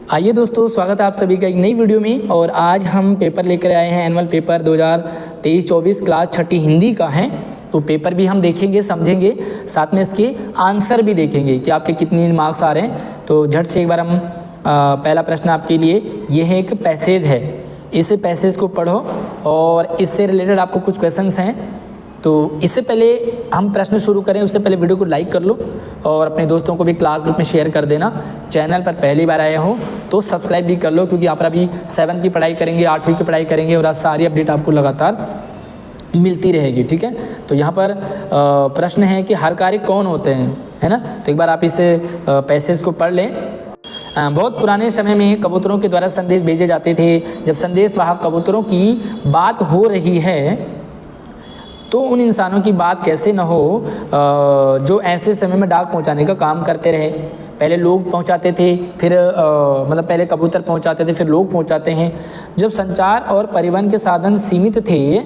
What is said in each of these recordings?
आइए दोस्तों, स्वागत है आप सभी का एक नई वीडियो में। और आज हम पेपर लेकर आए हैं, एनुअल पेपर 2023-24 क्लास 6 हिंदी का है। तो पेपर भी हम देखेंगे, समझेंगे, साथ में इसके आंसर भी देखेंगे कि आपके कितने मार्क्स आ रहे हैं। तो झट से एक बार हम पहला प्रश्न आपके लिए ये है, एक पैसेज है, इस पैसेज को पढ़ो और इससे रिलेटेड आपको कुछ क्वेश्चंस हैं। तो इससे पहले हम प्रश्न शुरू करें उससे पहले वीडियो को लाइक कर लो और अपने दोस्तों को भी क्लास ग्रुप में शेयर कर देना। चैनल पर पहली बार आए हो तो सब्सक्राइब भी कर लो, क्योंकि यहाँ पर अभी 7th की पढ़ाई करेंगे, 8वीं की पढ़ाई करेंगे और आज सारी अपडेट आपको लगातार मिलती रहेगी। ठीक है, तो यहाँ पर प्रश्न है कि हर कार्य कौन होते हैं, है ना। तो एक बार आप इस पैसेज को पढ़ लें। बहुत पुराने समय में कबूतरों के द्वारा संदेश भेजे जाते थे। जब संदेश वाहक कबूतरों की बात हो रही है तो उन इंसानों की बात कैसे न हो जो ऐसे समय में डाक पहुंचाने का काम करते रहे। पहले लोग पहुंचाते थे, फिर मतलब पहले कबूतर पहुंचाते थे, फिर लोग पहुंचाते हैं। जब संचार और परिवहन के साधन सीमित थे,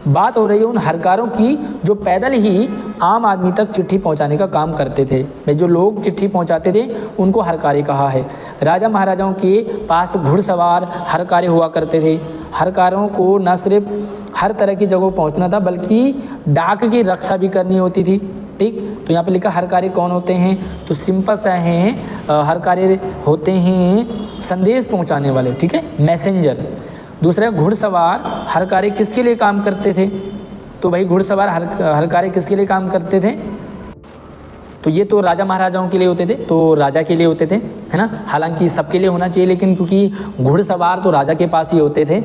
बात हो रही है उन हरकारों की जो पैदल ही आम आदमी तक चिट्ठी पहुंचाने का काम करते थे। भाई जो लोग चिट्ठी पहुंचाते थे उनको हरकारी कहा है। राजा महाराजाओं के पास घुड़सवार हरकारे हुआ करते थे। हरकारों को न सिर्फ हर तरह की जगह पहुंचना था, बल्कि डाक की रक्षा भी करनी होती थी। ठीक, तो यहाँ पे लिखा हरकारे कौन होते हैं, तो सिंपल सा हैं, हरकारे होते हैं संदेश पहुंचाने वाले। ठीक है, मैसेंजर। दूसरा घुड़सवार हरकारे किसके लिए काम करते थे, तो भाई घुड़सवार हरकारे किसके लिए काम करते थे, तो ये तो राजा महाराजाओं के लिए होते थे, तो राजा के लिए होते थे, है ना। हालांकि सबके लिए होना चाहिए, लेकिन क्योंकि घुड़सवार तो राजा के पास ही होते थे।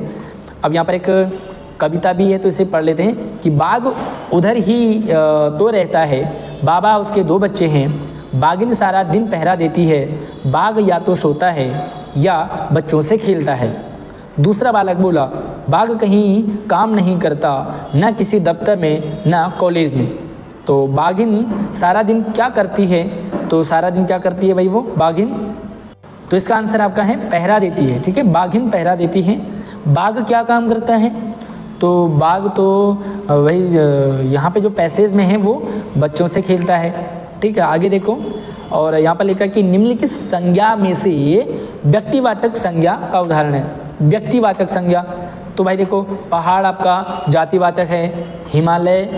अब यहाँ पर एक कविता भी है, तो इसे पढ़ लेते हैं कि बाघ उधर ही तो रहता है, बाबा उसके 2 बच्चे हैं, बाघिन सारा दिन पहरा देती है, बाघ या तो सोता है या बच्चों से खेलता है। दूसरा बालक बोला, बाघ कहीं काम नहीं करता, न किसी दफ्तर में न कॉलेज में। तो बाघिन सारा दिन क्या करती है, तो सारा दिन क्या करती है भाई वो बाघिन, तो इसका आंसर आपका है पहरा देती है। ठीक है, बाघिन पहरा देती है। बाघ क्या काम करता है, तो बाघ तो वही यहाँ पे जो पैसेज में है वो बच्चों से खेलता है। ठीक है, आगे देखो, और यहाँ पर लिखा कि निम्नलिखित संज्ञा में से व्यक्तिवाचक संज्ञा का उदाहरण है। व्यक्तिवाचक संज्ञा, तो भाई देखो, पहाड़ आपका जातिवाचक है, हिमालय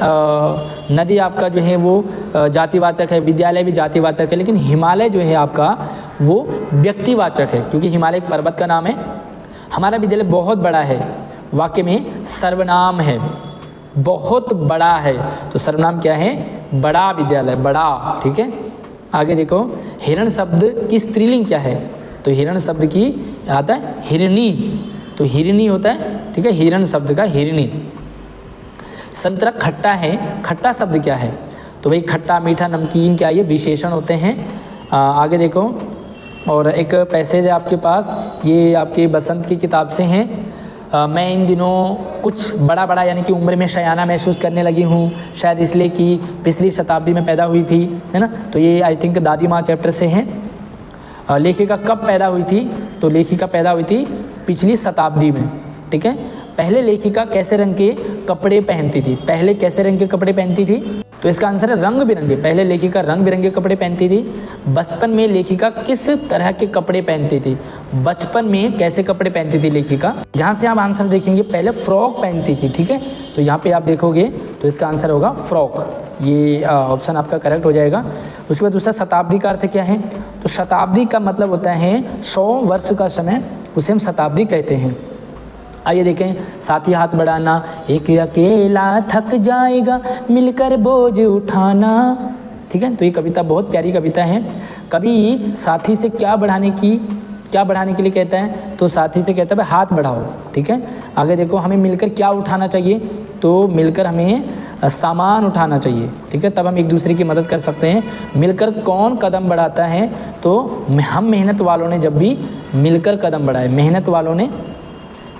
नदी आपका जो है वो जातिवाचक है, विद्यालय भी जातिवाचक है, लेकिन हिमालय जो है आपका वो व्यक्तिवाचक है, क्योंकि हिमालय एक पर्वत का नाम है। हमारा विद्यालय बहुत बड़ा है, वाक्य में सर्वनाम है, बहुत बड़ा है, तो सर्वनाम क्या है, बड़ा विद्यालय, बड़ा। ठीक है, आगे देखो, हिरण शब्द की स्त्रीलिंग क्या है, तो हिरण शब्द की आता है हिरणी, तो हिरणी होता है। ठीक है, हिरण शब्द का हिरणी। संतरा खट्टा है, खट्टा शब्द क्या है, तो भाई खट्टा, मीठा, नमकीन, क्या ये विशेषण होते हैं। आगे देखो, और एक पैसेज है आपके पास, ये आपके बसंत की किताब से हैं। मैं इन दिनों कुछ बड़ा बड़ा यानी कि उम्र में शयाना महसूस करने लगी हूँ, शायद इसलिए कि पिछली शताब्दी में पैदा हुई थी, है ना। तो ये आई थिंक दादी माँ चैप्टर से हैं। लेखिका कब पैदा हुई थी, तो लेखिका पैदा हुई थी पिछली शताब्दी में। ठीक है, पहले लेखिका कैसे रंग के कपड़े पहनती थी, पहले कैसे रंग के कपड़े पहनती थी, तो इसका आंसर है रंग बिरंगे। पहले लेखिका रंग बिरंगे कपड़े पहनती थी। बचपन में लेखिका किस तरह के कपड़े पहनती थी, बचपन में कैसे कपड़े पहनती थी लेखिका, यहाँ से आप आंसर देखेंगे, पहले फ्रॉक पहनती थी। ठीक है, तो यहाँ पे आप देखोगे तो इसका आंसर होगा फ्रॉक, ये ऑप्शन आपका करेक्ट हो जाएगा। उसके बाद दूसरा शताब्दी का अर्थ क्या है, तो शताब्दी का मतलब होता है 100 वर्ष का समय, उसे हम शताब्दी कहते हैं। आइए देखें, साथी हाथ बढ़ाना, एक अकेला थक जाएगा मिलकर बोझ उठाना। ठीक है, तो ये कविता बहुत प्यारी कविता है। कभी साथी से क्या बढ़ाने के लिए कहता है, तो साथी से कहता है हाथ बढ़ाओ। ठीक है, आगे देखो, हमें मिलकर क्या उठाना चाहिए, तो मिलकर हमें सामान उठाना चाहिए। ठीक है, तब हम एक दूसरे की मदद कर सकते हैं। मिलकर कौन कदम बढ़ाता है, तो हम मेहनत वालों ने जब भी मिलकर कदम बढ़ाए, मेहनत वालों ने।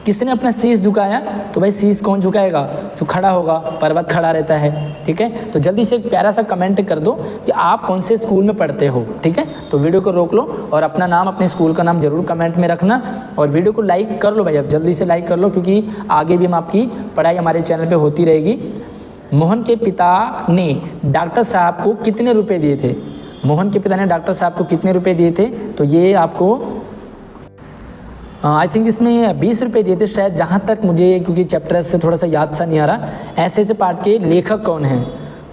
किसने अपना शीश झुकाया, तो भाई शीश कौन झुकाएगा, जो खड़ा होगा, पर्वत खड़ा रहता है। ठीक है, तो जल्दी से एक प्यारा सा कमेंट कर दो कि आप कौन से स्कूल में पढ़ते हो। ठीक है, तो वीडियो को रोक लो और अपना नाम, अपने स्कूल का नाम जरूर कमेंट में रखना, और वीडियो को लाइक कर लो भाई, अब जल्दी से लाइक कर लो, क्योंकि आगे भी हम आपकी पढ़ाई हमारे चैनल पर होती रहेगी। मोहन के पिता ने डॉक्टर साहब को कितने रुपये दिए थे, मोहन के पिता ने डॉक्टर साहब को कितने रुपये दिए थे, तो ये आपको आई थिंक इसमें 20 रुपये दिए थे शायद, जहाँ तक मुझे, क्योंकि चैप्टर से थोड़ा सा याद सा नहीं आ रहा। ऐसे पाठ के लेखक कौन हैं?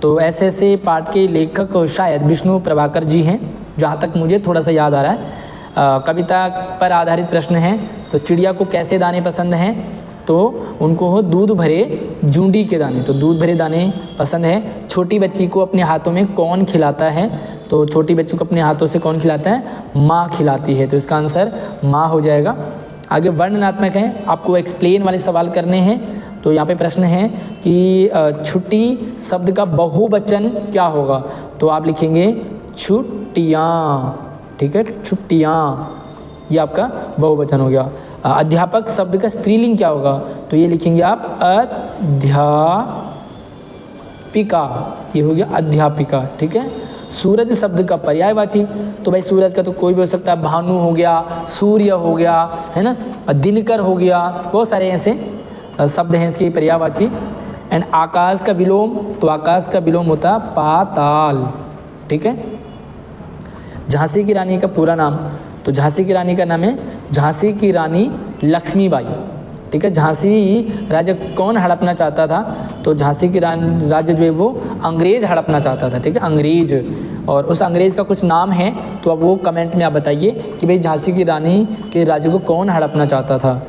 तो ऐसे पाठ के लेखक शायद विष्णु प्रभाकर जी हैं, जहाँ तक मुझे थोड़ा सा याद आ रहा है। कविता पर आधारित प्रश्न है। तो चिड़िया को कैसे दाने पसंद हैं? तो उनको हो दूध भरे जूंडी के दाने, तो दूध भरे दाने पसंद है। छोटी बच्ची को अपने हाथों में कौन खिलाता है? तो छोटी बच्ची को अपने हाथों से कौन खिलाता है? माँ खिलाती है। तो इसका आंसर माँ हो जाएगा। आगे वर्णनात्मक है, आपको एक्सप्लेन वाले सवाल करने हैं। तो यहाँ पे प्रश्न है कि छुट्टी शब्द का बहुवचन क्या होगा? तो आप लिखेंगे छुट्टियाँ, ठीक है, छुट्टियाँ, ये आपका बहुवचन हो गया। अध्यापक शब्द का स्त्रीलिंग क्या होगा? तो ये लिखेंगे आप अध्यापिका, ये हो गया अध्यापिका, ठीक है। सूरज शब्द का पर्यायवाची, तो भाई सूरज का तो कोई भी हो सकता है, भानु हो गया, सूर्य हो गया, है ना, दिनकर हो गया, बहुत सारे ऐसे शब्द हैं इसके पर्यायवाची। एंड आकाश का विलोम, तो आकाश का विलोम होता पाताल, ठीक है। झांसी की रानी का पूरा नाम, तो झांसी की रानी का नाम है झांसी की रानी लक्ष्मीबाई, ठीक है। झांसी राज्य कौन हड़पना चाहता था? तो झांसी की रानी राज्य जो है वो अंग्रेज हड़पना चाहता था, ठीक है, अंग्रेज। और उस अंग्रेज का कुछ नाम है, तो अब वो कमेंट में आप बताइए कि भाई झांसी की रानी के राज्य को कौन हड़पना चाहता था।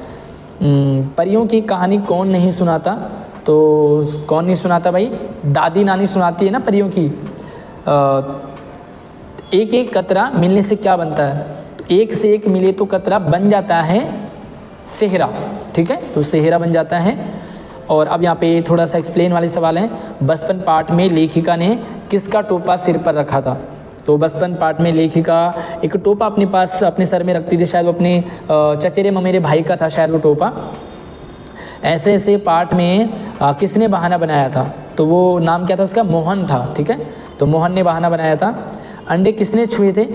परियों की कहानी कौन नहीं सुनाता? तो कौन नहीं सुनाता भाई? दादी नानी सुनाती है ना परियों की। एक एक कतरा मिलने से क्या बनता है? तो एक से एक मिले तो कतरा बन जाता है सेहरा, ठीक है, तो सेहरा बन जाता है। और अब यहाँ पे थोड़ा सा एक्सप्लेन वाले सवाल हैं। बचपन पाठ में लेखिका ने किसका टोपा सिर पर रखा था? तो बचपन पाठ में लेखिका एक टोपा अपने पास अपने सर में रखती थी, शायद वो अपने चचेरे ममेरे भाई का था शायद वो टोपा। ऐसे पाठ में किसने बहाना बनाया था? तो वो नाम क्या था उसका? मोहन था, ठीक है, तो मोहन ने बहाना बनाया था। अंडे किसने छुए थे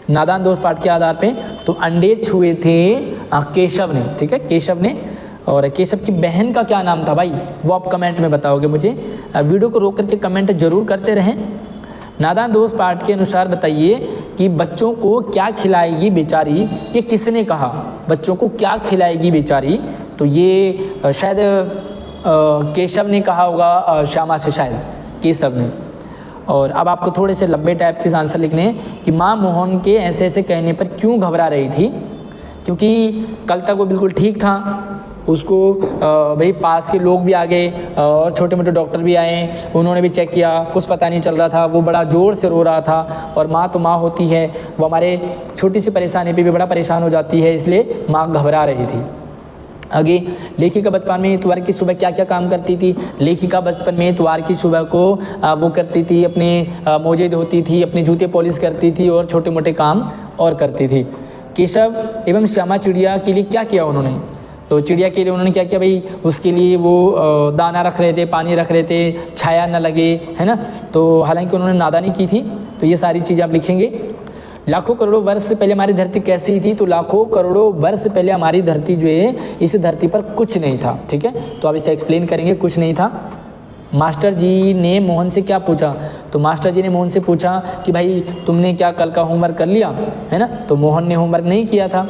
नादान दोस्त पाठ के आधार पे? तो अंडे छुए थे केशव ने, ठीक है, केशव ने। और केशव की बहन का क्या नाम था भाई? वो आप कमेंट में बताओगे मुझे। वीडियो को रोक करके कमेंट जरूर करते रहें। नादान दोस्त पाठ के अनुसार बताइए कि बच्चों को क्या खिलाएगी बेचारी, ये किसने कहा? बच्चों को क्या खिलाएगी बेचारी? तो ये शायद केशव ने कहा होगा, श्यामा से, शायद केशव ने। और अब आपको थोड़े से लंबे टाइप के आंसर लिखने हैं कि माँ मोहन के ऐसे कहने पर क्यों घबरा रही थी? क्योंकि कल तक वो बिल्कुल ठीक था, उसको भाई पास के लोग भी आ गए और छोटे मोटे डॉक्टर भी आए, उन्होंने भी चेक किया, कुछ पता नहीं चल रहा था, वो बड़ा ज़ोर से रो रहा था। और माँ तो माँ होती है, वो हमारे छोटी सी परेशानी पे भी बड़ा परेशान हो जाती है, इसलिए माँ घबरा रही थी। आगे, लेखिका बचपन में इतवार की सुबह क्या क्या काम करती थी? लेखिका बचपन में इतवार की सुबह को वो करती थी, अपने मोजे धोती थी, अपने जूते पॉलिश करती थी और छोटे मोटे काम और करती थी। केशव एवं श्यामा चिड़िया के लिए क्या किया उन्होंने? तो चिड़िया के लिए उन्होंने क्या किया भाई? उसके लिए वो दाना रख रहे थे, पानी रख रहे थे, छाया न लगे, है ना। तो हालांकि उन्होंने नादानी की थी। तो ये सारी चीज़ें आप लिखेंगे। लाखों करोड़ों वर्ष से पहले हमारी धरती कैसी थी? तो लाखों करोड़ों वर्ष पहले हमारी धरती जो है, इस धरती पर कुछ नहीं था, ठीक है। तो आप इसे एक्सप्लेन करेंगे, कुछ नहीं था। मास्टर जी ने मोहन से क्या पूछा? तो मास्टर जी ने मोहन से पूछा कि भाई तुमने क्या कल का होमवर्क कर लिया, है ना। तो मोहन ने होमवर्क नहीं किया था।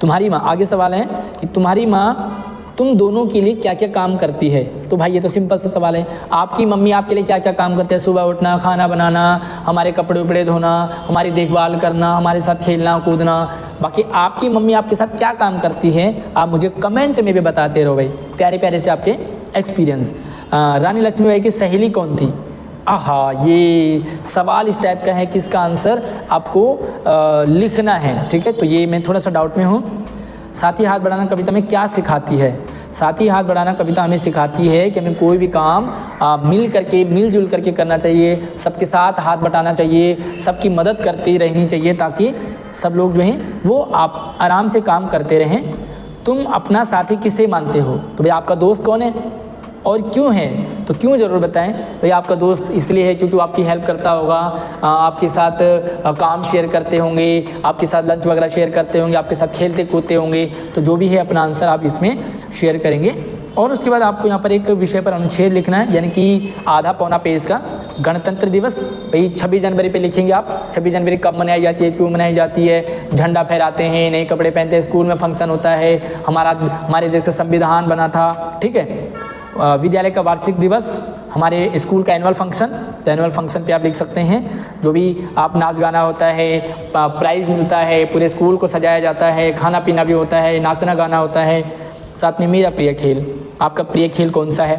तुम्हारी माँ, आगे सवाल है कि तुम्हारी माँ तुम दोनों के लिए क्या क्या काम करती है? तो भाई ये तो सिंपल सा सवाल है। आपकी मम्मी आपके लिए क्या क्या काम करते हैं? सुबह उठना, खाना बनाना, हमारे कपड़े उपड़े धोना, हमारी देखभाल करना, हमारे साथ खेलना कूदना। बाकी आपकी मम्मी आपके साथ क्या काम करती है, आप मुझे कमेंट में भी बताते रहो भाई, प्यारे प्यारे से आपके एक्सपीरियंस। रानी लक्ष्मीबाई की सहेली कौन थी? आहा, ये सवाल इस टाइप का है कि इसका आंसर आपको लिखना है, ठीक है। तो ये मैं थोड़ा सा डाउट में हूँ। साथ ही हाथ बढ़ाना कविता में क्या सिखाती है? साथ ही हाथ बढ़ाना कविता हमें सिखाती है कि हमें कोई भी काम मिलजुल करके करना चाहिए, सबके साथ हाथ बटाना चाहिए, सबकी मदद करती रहनी चाहिए, ताकि सब लोग जो हैं वो आप आराम से काम करते रहें। तुम अपना साथी किसे मानते हो? तो भाई आपका दोस्त कौन है और क्यों है? तो क्यों ज़रूर बताएं भाई। आपका दोस्त इसलिए है क्योंकि वो आपकी हेल्प करता होगा, आपके साथ काम शेयर करते होंगे, आपके साथ लंच वगैरह शेयर करते होंगे, आपके साथ खेलते कूदते होंगे। तो जो भी है अपना आंसर आप इसमें शेयर करेंगे। और उसके बाद आपको यहाँ पर एक विषय पर अनुच्छेद लिखना है, यानी कि आधा पौना पेज का। गणतंत्र दिवस भाई 26 जनवरी पे लिखेंगे आप। 26 जनवरी कब मनाई जाती है, क्यों मनाई जाती है, झंडा फहराते हैं, नए कपड़े पहनते हैं, स्कूल में फंक्शन होता है, हमारे देश का संविधान बना था, ठीक है। विद्यालय का वार्षिक दिवस, हमारे स्कूल का एनुअल फंक्शन, तो एनुअल फंक्शन पे आप लिख सकते हैं जो भी आप नाच गाना होता है, प्राइज़ मिलता है, पूरे स्कूल को सजाया जाता है, खाना पीना भी होता है, नाचना गाना होता है। साथ में मेरा प्रिय खेल, आपका प्रिय खेल कौन सा है,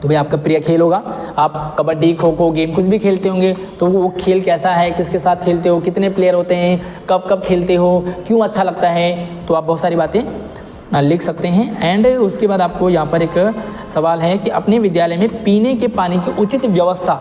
तो भाई आपका प्रिय खेल होगा, आप कबड्डी, खो खो, गेम कुछ भी खेलते होंगे, तो वो खेल कैसा है, किसके साथ खेलते हो, कितने प्लेयर होते हैं, कब कब खेलते हो, क्यों अच्छा लगता है, तो आप बहुत सारी बातें लिख सकते हैं। एंड उसके बाद आपको यहाँ पर एक सवाल है कि अपने विद्यालय में पीने के पानी की उचित व्यवस्था,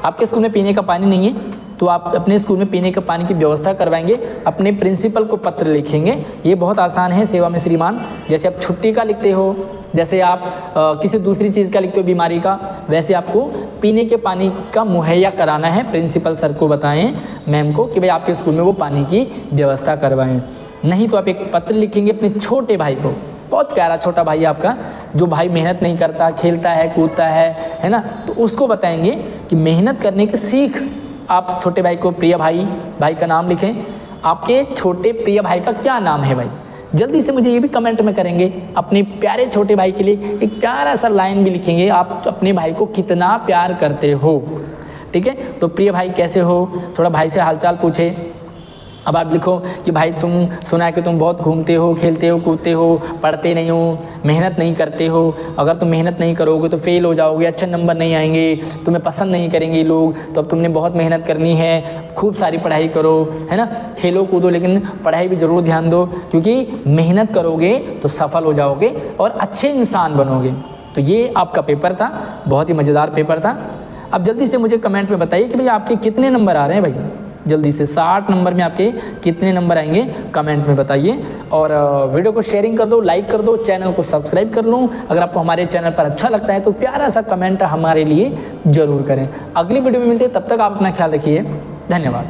आपके स्कूल में पीने का पानी नहीं है तो आप अपने स्कूल में पीने का पानी की व्यवस्था करवाएंगे, अपने प्रिंसिपल को पत्र लिखेंगे। ये बहुत आसान है, सेवा में श्रीमान। जैसे आप छुट्टी का लिखते हो, जैसे आप किसी दूसरी चीज़ का लिखते हो बीमारी का, वैसे आपको पीने के पानी का मुहैया कराना है। प्रिंसिपल सर को बताएं, मैम को, कि भाई आपके स्कूल में वो पानी की व्यवस्था करवाएं। नहीं तो आप एक पत्र लिखेंगे अपने छोटे भाई को, बहुत प्यारा छोटा भाई आपका, जो भाई मेहनत नहीं करता, खेलता है, कूदता है ना, तो उसको बताएंगे कि मेहनत करने की सीख। आप छोटे भाई को प्रिय भाई, भाई का नाम लिखें। आपके छोटे प्रिय भाई का क्या नाम है भाई, जल्दी से मुझे ये भी कमेंट में करेंगे। अपने प्यारे छोटे भाई के लिए एक प्यारा सा लाइन भी लिखेंगे, आप अपने भाई को कितना प्यार करते हो, ठीक है। तो प्रिय भाई कैसे हो, थोड़ा भाई से हालचाल पूछे। अब आप लिखो कि भाई तुम सुना है कि तुम बहुत घूमते हो, खेलते हो, कूदते हो, पढ़ते नहीं हो, मेहनत नहीं करते हो। अगर तुम मेहनत नहीं करोगे तो फेल हो जाओगे, अच्छे नंबर नहीं आएंगे, तुम्हें पसंद नहीं करेंगे लोग। तो अब तुमने बहुत मेहनत करनी है, खूब सारी पढ़ाई करो, है ना, खेलो कूदो, लेकिन पढ़ाई भी ज़रूर ध्यान दो, क्योंकि मेहनत करोगे तो सफल हो जाओगे और अच्छे इंसान बनोगे। तो ये आपका पेपर था, बहुत ही मज़ेदार पेपर था। अब जल्दी से मुझे कमेंट में बताइए कि भाई आपके कितने नंबर आ रहे हैं भाई, जल्दी से 60 नंबर में आपके कितने नंबर आएंगे कमेंट में बताइए। और वीडियो को शेयरिंग कर दो, लाइक कर दो, चैनल को सब्सक्राइब कर लो। अगर आपको हमारे चैनल पर अच्छा लगता है तो प्यारा सा कमेंट हमारे लिए ज़रूर करें। अगली वीडियो में मिलते हैं, तब तक आप अपना ख्याल रखिए, धन्यवाद।